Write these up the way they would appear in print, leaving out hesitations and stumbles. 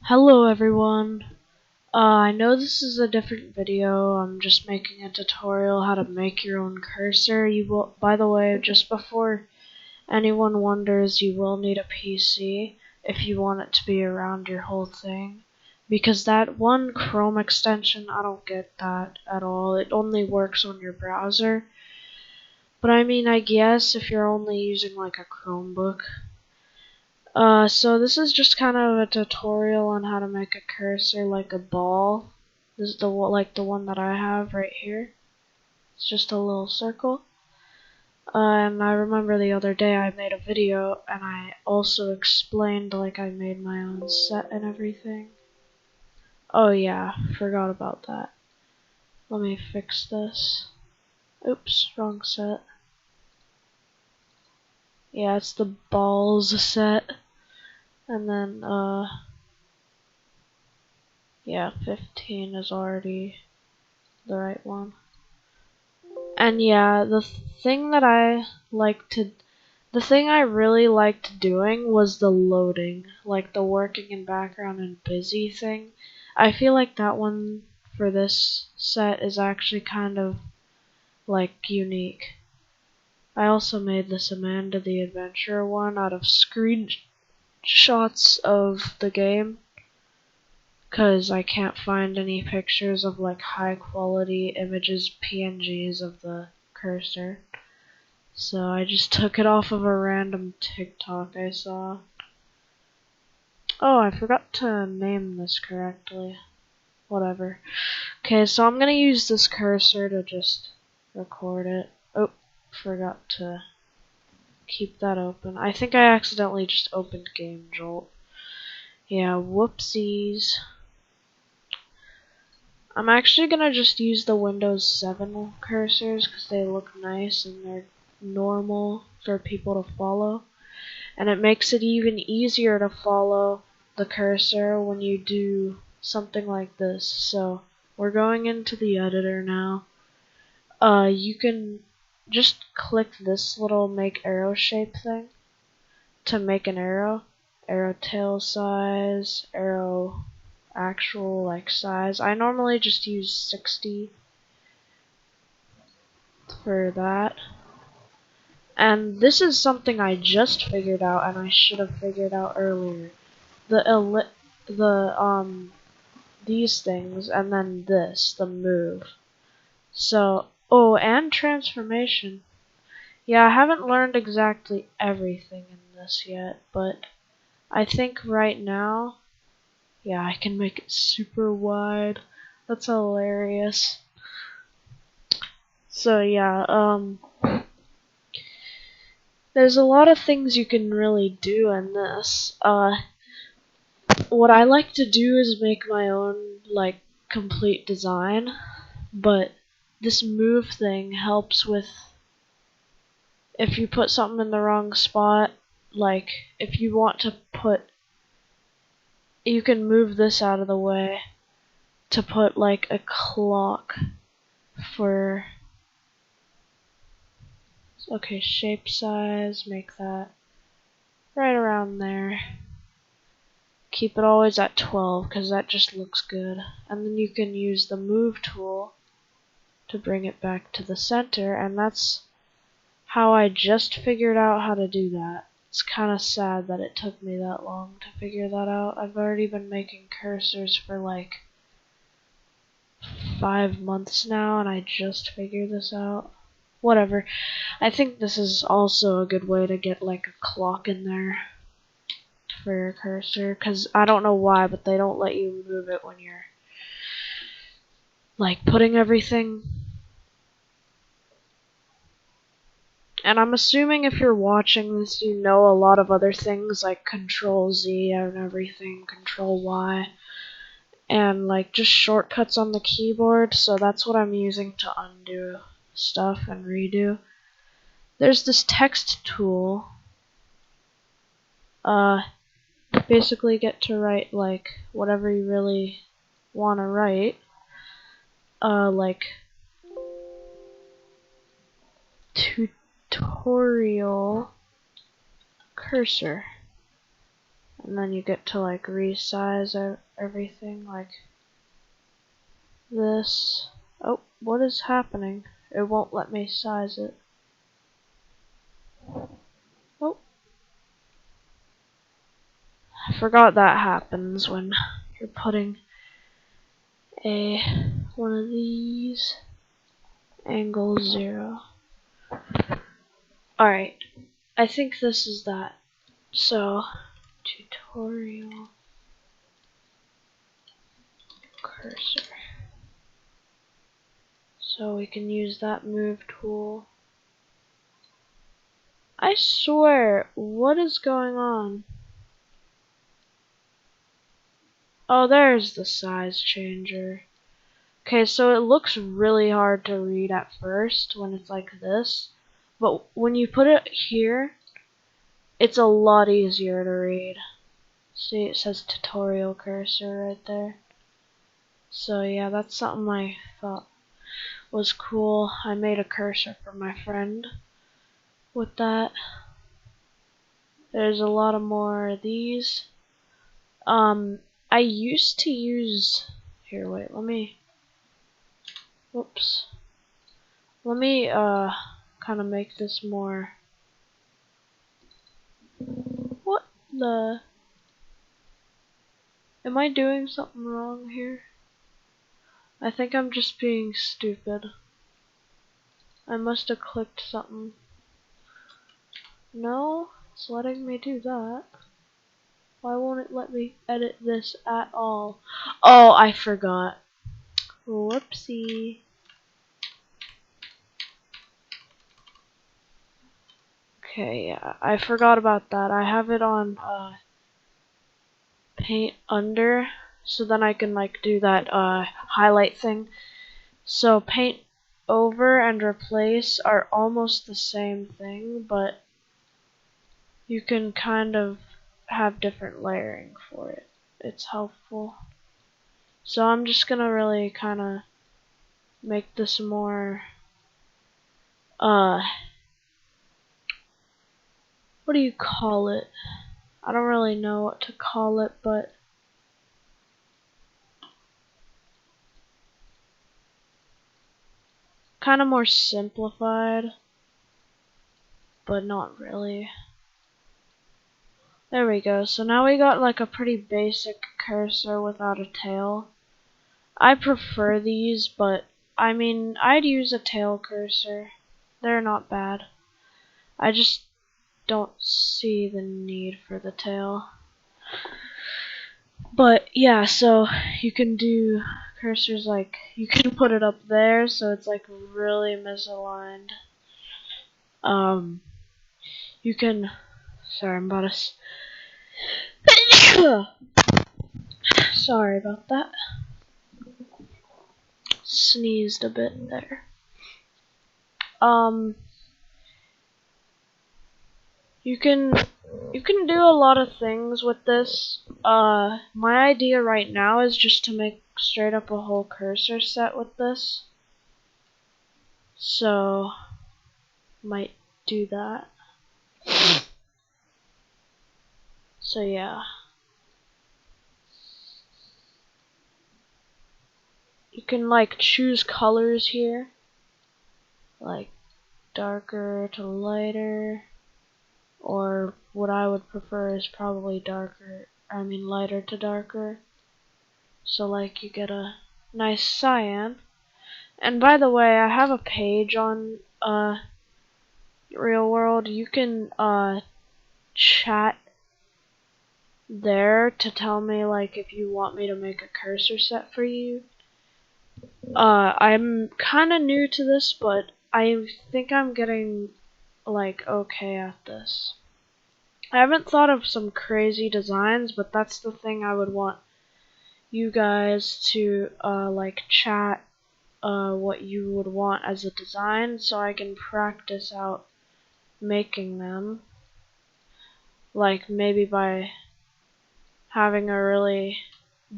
Hello everyone. I know this is a different video. I'm just making a tutorial how to make your own cursor. You will, by the way, just before anyone wonders, you will need a PC if you want it to be around your whole thing. Because that one Chrome extension, I don't get that at all. It only works on your browser. But I mean, I guess if you're only using like a Chromebook. So this is just kind of a tutorial on how to make a cursor like a ball. This is the one that I have right here. It's just a little circle. And I remember the other day I made a video and I also explained like I made my own set and everything. Oh yeah, forgot about that. Let me fix this. Oops, wrong set. Yeah, it's the balls set. And then yeah, 15 is already the right one. And yeah, the thing I really liked doing was the loading, like the working in background and busy thing. I feel like that one for this set is actually kind of like unique. I also made this Amanda the Adventurer one out of screenshots of the game, cause I can't find any pictures of like high quality images, PNGs of the cursor. So I just took it off of a random TikTok I saw. Oh, I forgot to name this correctly. Whatever. Okay, so I'm gonna use this cursor to just record it. Oh, forgot to keep that open. I think I accidentally just opened Game Jolt. Yeah, whoopsies. I'm actually gonna just use the Windows 7 cursors because they look nice and they're normal for people to follow. And it makes it even easier to follow the cursor when you do something like this. So we're going into the editor now. You can just click this little make arrow shape thing to make an arrow tail size, arrow actual like size. I normally just use 60 for that. And this is something I just figured out and I should have figured out earlier. These things and then this, the move. So, oh, and transformation. Yeah, I haven't learned exactly everything in this yet, but I think right now, yeah, I can make it super wide. That's hilarious. So yeah, there's a lot of things you can really do in this. What I like to do is make my own, like, complete design, but this move thing helps with if you put something in the wrong spot. Like, if you want to you can move this out of the way to put, like, a clock for, okay, shape size, make that right around there. Keep it always at 12 because that just looks good. And then you can use the move tool to bring it back to the center, and that's how I just figured out how to do that. It's kind of sad that it took me that long to figure that out. I've already been making cursors for like 5 months now, and I just figured this out. Whatever. I think this is also a good way to get like a clock in there for your cursor, because I don't know why, but they don't let you move it when you're like putting everything. And I'm assuming if you're watching this, you know a lot of other things like Control Z and everything, Control Y, and like just shortcuts on the keyboard. So that's what I'm using to undo stuff and redo. There's this text tool. Basically get to write like whatever you really want to write. Like tutorial cursor. and then you get to like resize everything like this. Oh, what is happening? It won't let me size it. Oh, I forgot that happens when you're putting one of these angle 0. Alright, I think this is that. So, tutorial cursor. So we can use that move tool. I swear, what is going on? Oh, there's the size changer. Okay, so it looks really hard to read at first when it's like this, but when you put it here, it's a lot easier to read. See, it says tutorial cursor right there. So yeah, that's something I thought was cool. I made a cursor for my friend with that. There's a lot of more of these. I used to use, here, wait, whoops. Let me, kind of make this more, what the, am I doing something wrong here? I think I'm just being stupid. I must have clicked something. No, it's letting me do that. Why won't it let me edit this at all? Oh, I forgot. Whoopsie. Okay, yeah, I forgot about that. I have it on paint under, so then I can like do that highlight thing. So paint over and replace are almost the same thing, but you can kind of have different layering for it. It's helpful. So I'm just gonna really kind of make this more what do you call it? I don't really know what to call it, but kind of more simplified, but not really. There we go. So now we got like a pretty basic cursor without a tail. I prefer these, but I mean, I'd use a tail cursor. They're not bad. I just don't see the need for the tail. But yeah, so you can do cursors like, you can put it up there so it's like really misaligned. You can, sorry, I'm about to sorry about that. Sneezed a bit there. You can do a lot of things with this. My idea right now is just to make straight up a whole cursor set with this. So might do that. So yeah. You can like choose colors here. Like darker to lighter. Or what I would prefer is probably lighter to darker. So like you get a nice cyan. And by the way, I have a page on Real World. You can chat there to tell me like if you want me to make a cursor set for you. I'm kinda new to this, but I think I'm getting like okay at this. I haven't thought of some crazy designs, but that's the thing I would want you guys to like chat what you would want as a design so I can practice out making them. Like maybe by having a really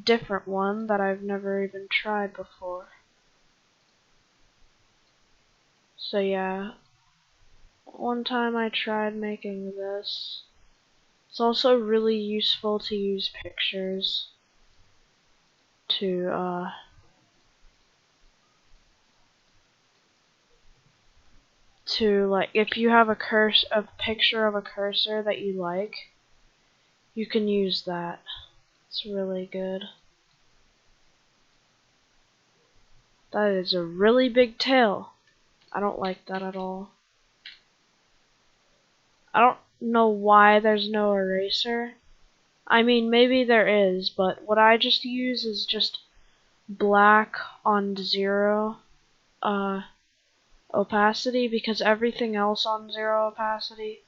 different one that I've never even tried before. So yeah, one time I tried making this It's also really useful to use pictures to like, if you have a picture of a cursor that you like, you can use that. It's really good. That is a really big tail. I don't like that at all. I don't know why there's no eraser. I mean, maybe there is, but what I just use is just black on 0 opacity, because everything else on 0 opacity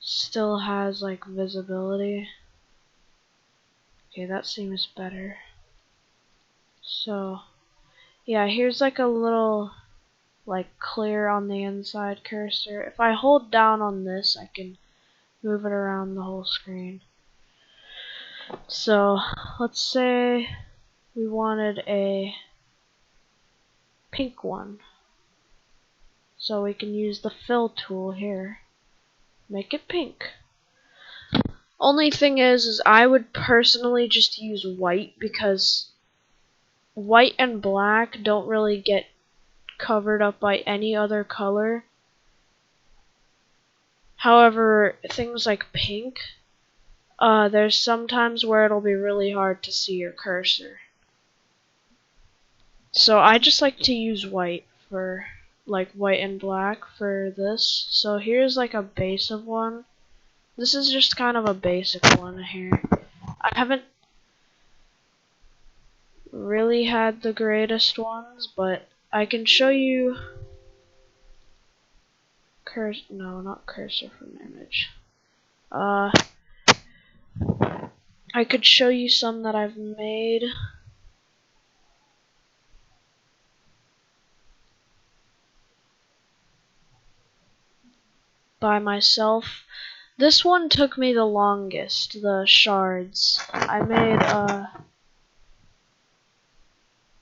still has like visibility. Okay, that seems better. So yeah, here's like a little like clear on the inside cursor. If I hold down on this, I can move it around the whole screen. So let's say we wanted a pink one. So we can use the fill tool here. Make it pink. Only thing is I would personally just use white, because white and black don't really get covered up by any other color. However, things like pink, there's sometimes where it'll be really hard to see your cursor. So I just like to use white for like white and black for this. So here's like a base of one. This is just kind of a basic one here. I haven't really had the greatest ones, but I can show you no, not cursor from image. I could show you some that I've made. By myself. This one took me the longest, the shards. I made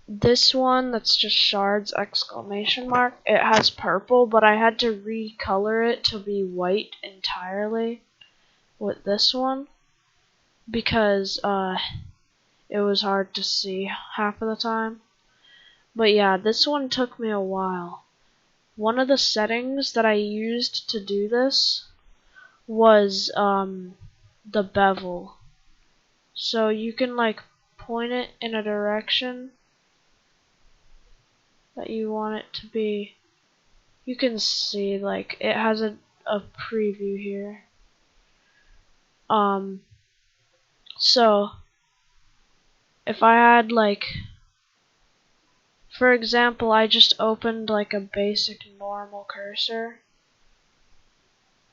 this one that's just shards exclamation mark. It has purple, but I had to recolor it to be white entirely with this one, because it was hard to see half of the time. But yeah, this one took me a while. One of the settings that I used to do this was the bevel. So you can like point it in a direction that you want it to be. You can see like it has a preview here. So if I had like, for example, I just opened like a basic normal cursor.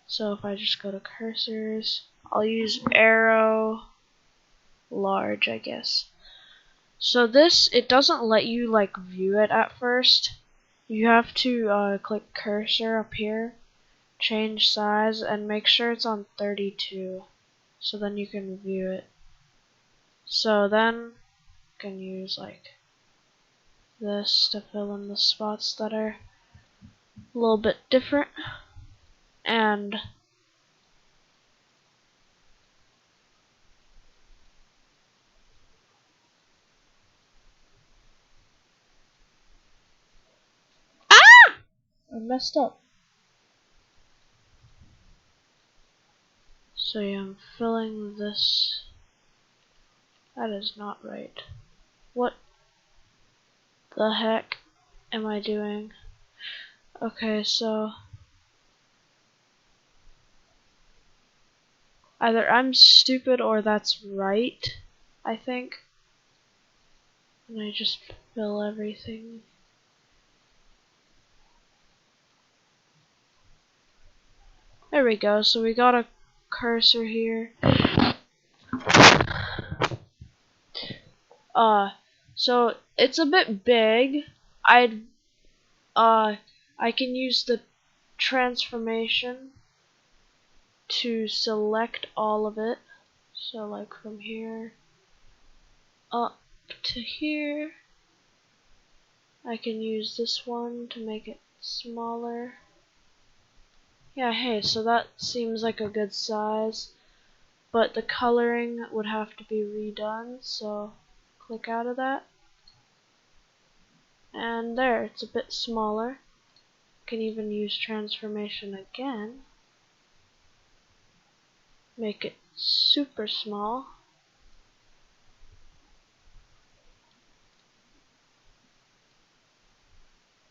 So if I just go to cursors, I'll use arrow large, I guess. So this, it doesn't let you like view it at first. You have to click cursor up here, change size, and make sure it's on 32. So then you can view it. So then you can use like this to fill in the spots that are a little bit different. And I messed up. So yeah, I'm filling this. That is not right. What the heck am I doing? Okay, so either I'm stupid or that's right, I think. And I just fill everything. There we go, so we got a cursor here. So it's a bit big. I can use the transformation to select all of it. So like from here up to here. I can use this one to make it smaller. Yeah, hey, so that seems like a good size, but the coloring would have to be redone, so click out of that. And there, it's a bit smaller. You can even use transformation again. Make it super small.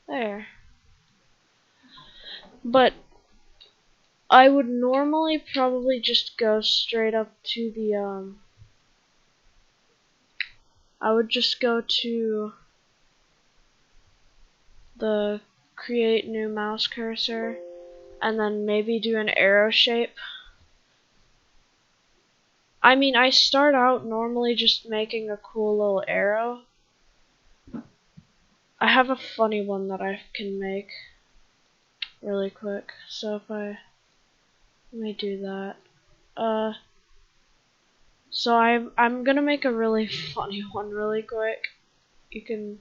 There. But I would normally probably just go straight up to the I would just go to the create new mouse cursor and then maybe do an arrow shape. I mean, I start out normally just making a cool little arrow. I have a funny one that I can make really quick. So if let me do that. So I'm gonna make a really funny one really quick. You can.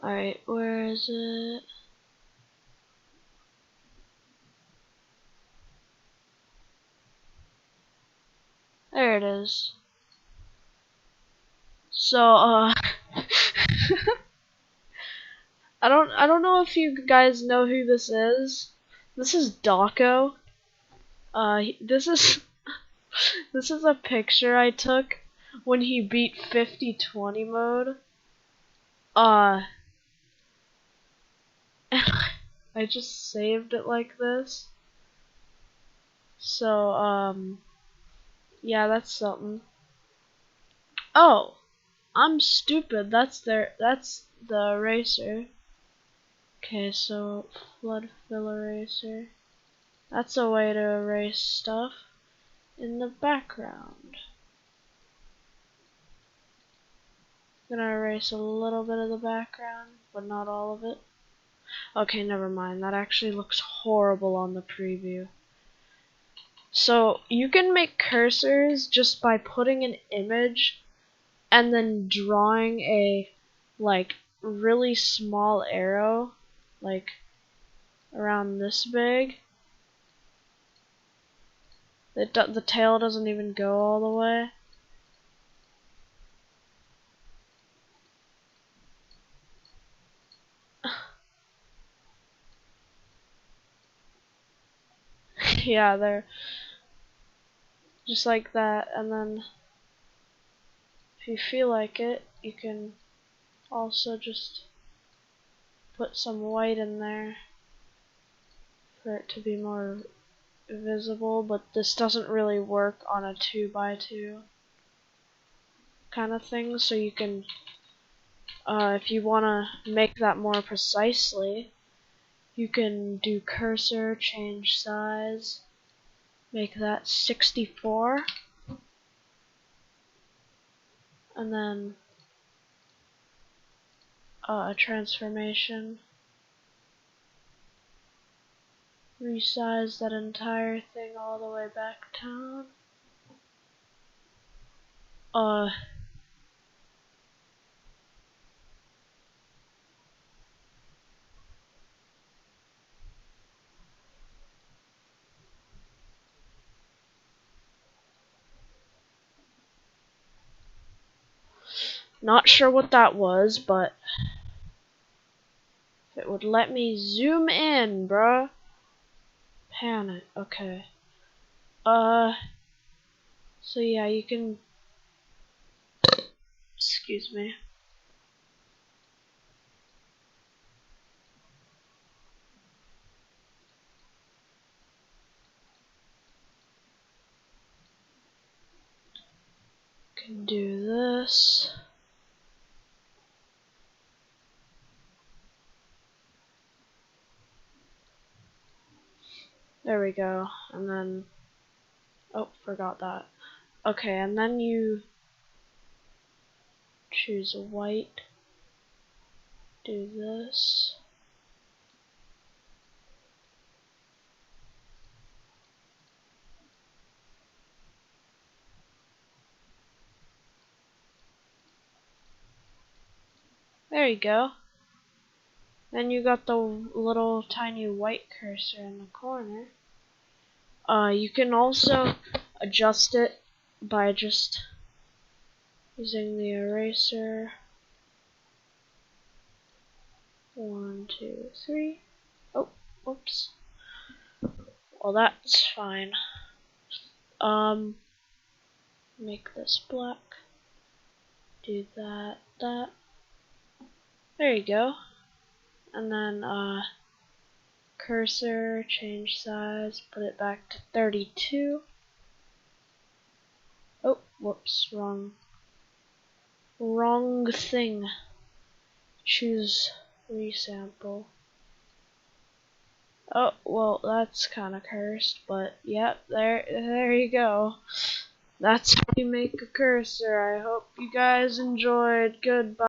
Alright, where is it? There it is. So I don't know if you guys know who this is. This is Dawko. This is this is a picture I took when he beat 50-20 mode. And I just saved it like this. So yeah, that's something. Oh, I'm stupid. That's the eraser. Okay, so flood fill eraser. That's a way to erase stuff in the background. I'm gonna erase a little bit of the background, but not all of it. Okay, never mind. That actually looks horrible on the preview. So you can make cursors just by putting an image and then drawing a like really small arrow, like around this big. The tail doesn't even go all the way. Yeah, they're just like that, and then if you feel like it, you can also just put some white in there for it to be more visible, but this doesn't really work on a 2x2 kind of thing, so you can, if you want to make that more precisely, you can do cursor, change size, make that 64, and then a transformation, resize that entire thing all the way back down. Not sure what that was, but if it would let me zoom in, bruh. Pan it, okay. So yeah, you can, excuse me. Can do this. There we go. And then, oh, forgot that. Okay, and then you choose white. Do this. There you go. Then you got the little tiny white cursor in the corner. You can also adjust it by just using the eraser. 1, 2, 3. Oh, whoops. Well, that's fine. Make this black. Do that. There you go. And then, cursor, change size, put it back to 32. Oh, whoops, wrong thing. Choose resample. Oh, well, that's kind of cursed, but yep, there you go. That's how you make a cursor. I hope you guys enjoyed. Goodbye.